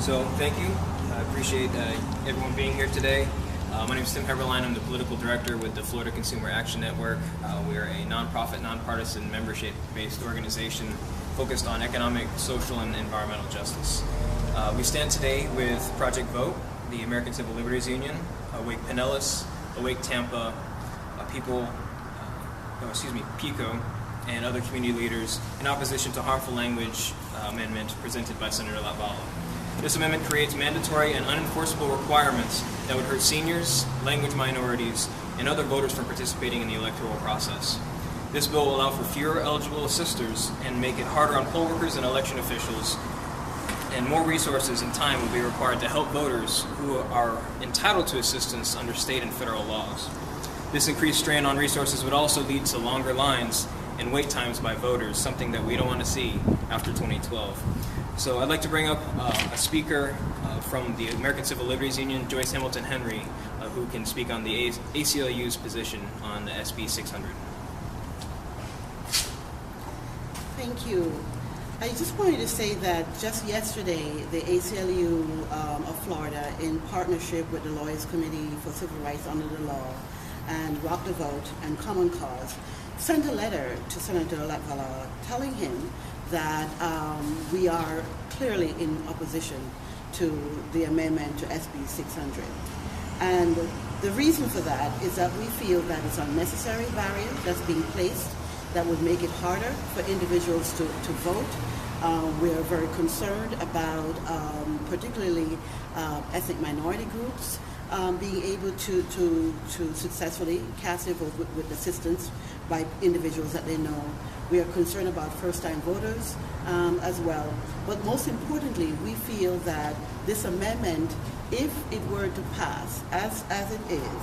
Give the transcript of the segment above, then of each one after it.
So thank you. I appreciate everyone being here today. My name is Tim Heberlein. I'm the political director with the Florida Consumer Action Network. We are a nonprofit, nonpartisan, membership-based organization focused on economic, social, and environmental justice. We stand today with Project Vote, the American Civil Liberties Union, Awake Pinellas, Awake Tampa, PICO, and other community leaders in opposition to harmful language amendment presented by Senator Latvala. This amendment creates mandatory and unenforceable requirements that would hurt seniors, language minorities, and other voters from participating in the electoral process. This bill will allow for fewer eligible assisters and make it harder on poll workers and election officials, and more resources and time will be required to help voters who are entitled to assistance under state and federal laws. This increased strain on resources would also lead to longer lines and wait times by voters, something that we don't want to see after 2012. So I'd like to bring up a speaker from the American Civil Liberties Union, Joyce Hamilton Henry, who can speak on the ACLU's position on the SB 600. Thank you. I just wanted to say that just yesterday, the ACLU of Florida, in partnership with the Lawyers Committee for Civil Rights Under the Law and Rock the Vote and Common Cause, sent a letter to Senator Latvala telling him that we are clearly in opposition to the amendment to SB 600. And the reason for that is that we feel that it's unnecessary barrier that's being placed that would make it harder for individuals to vote. We are very concerned about particularly ethnic minority groups being able to successfully cast their vote with assistance by individuals that they know. We are concerned about first-time voters as well. But most importantly, we feel that this amendment, if it were to pass, as it is,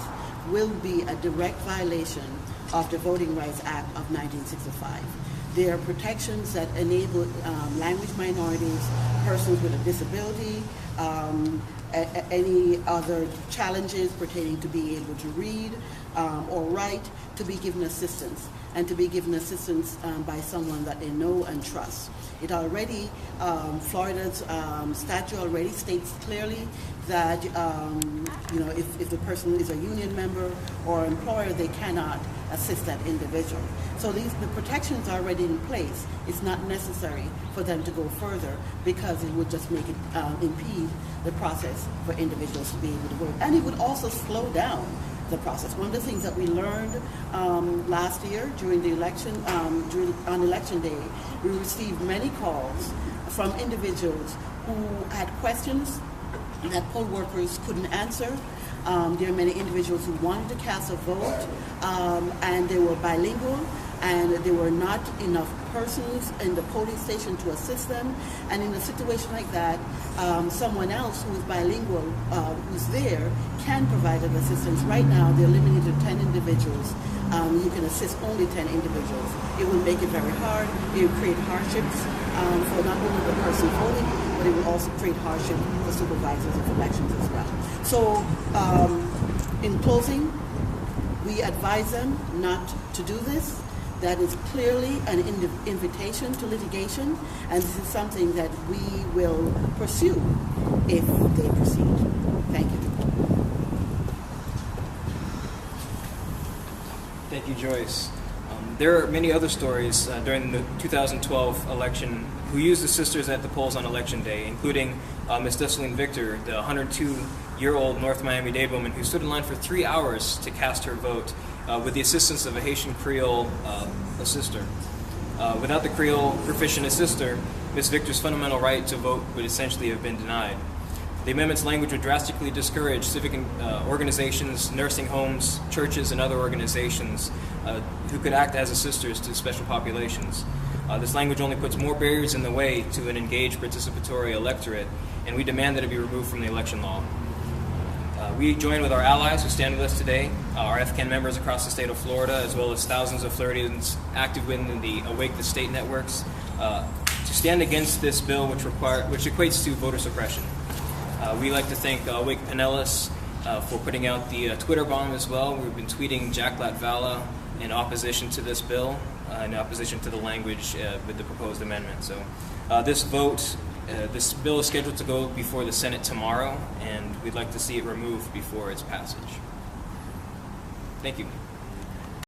will be a direct violation of the Voting Rights Act of 1965. There are protections that enable language minorities, persons with a disability, any other challenges pertaining to being able to read or write, to be given assistance, and to be given assistance by someone that they know and trust. It already, Florida's statute already states clearly that if the person is a union member or employer, they cannot assist that individual. So the protections are already in place. It's not necessary for them to go further because it would just make it impede the process for individuals to be able to vote. And it would also slow down the process. One of the things that we learned last year during the election, on election day, we received many calls from individuals who had questions that poll workers couldn't answer. There are many individuals who wanted to cast a vote and they were bilingual and there were not enough persons in the polling station to assist them. And in a situation like that, someone else who is bilingual, who's there, can provide that assistance. Right now, they're limited to 10 individuals. You can assist only 10 individuals. It will make it very hard. It will create hardships for not only the person voting, but it will also create hardship for supervisors of elections as well. So, in closing, we advise them not to do this. That is clearly an invitation to litigation, and this is something that we will pursue if they proceed. Thank you. Thank you, Joyce. There are many other stories during the 2012 election who used the sisters at the polls on election day, including Ms. Dessalene Victor, the 102-year-old North Miami-Dade woman who stood in line for 3 hours to cast her vote with the assistance of a Haitian Creole assister. Without the Creole proficient assister, Ms. Victor's fundamental right to vote would essentially have been denied. The amendment's language would drastically discourage civic organizations, nursing homes, churches, and other organizations who could act as assisters to special populations. This language only puts more barriers in the way to an engaged participatory electorate, and we demand that it be removed from the election law. We join with our allies who stand with us today, our FCAN members across the state of Florida, as well as thousands of Floridians active within the Awake the State networks, to stand against this bill which equates to voter suppression. We like to thank Awake Pinellas for putting out the Twitter bomb as well. We've been tweeting Jack Latvala in opposition to this bill, in opposition to the language with the proposed amendment. So this vote This bill is scheduled to go before the Senate tomorrow, and we'd like to see it removed before its passage. Thank you.